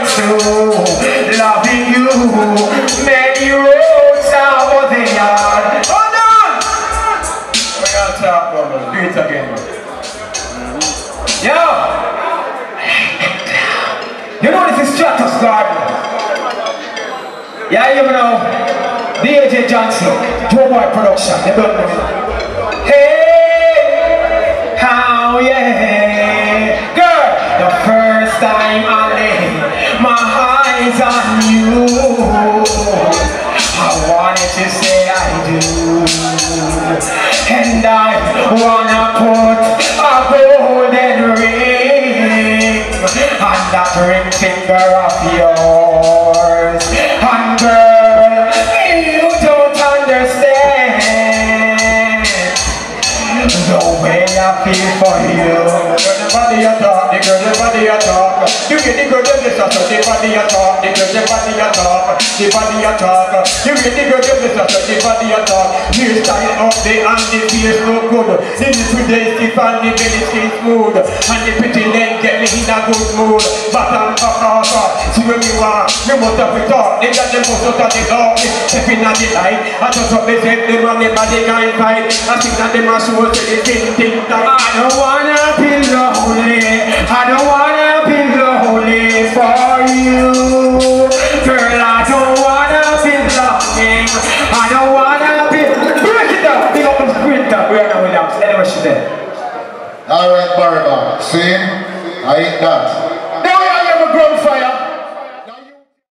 true, loving you. Many roads are the yard. Hold on! We gotta talk about it. Do it again. Yo! You know this is Stratus Garden. Yeah, you know. DJ Johnson, Joe Boy Production. They don't know it. Hey! How yeah! Girl! The first time I lay my eyes on you, I wanted to say I do, and I wanna put a golden ring on that ring finger of yours. And girl, you don't understand the way I feel for you. The body you talk, the girl, the body you talk. You get the girl, the business, the body you talk, the girl, the body you talk, the body you talk. You get the girl, the business, the body you talk. Hairstyle up there and the face look good. The little day stiff and the belly skin smooth, and the pretty leg get me in a good mood. Bottom up, see where we want, we must have we talk. They got them most out of the law, stepping at the light. I just up the set, them and them body can't fight. I think that them are so to the thing. I don't wanna be lonely, I don't wanna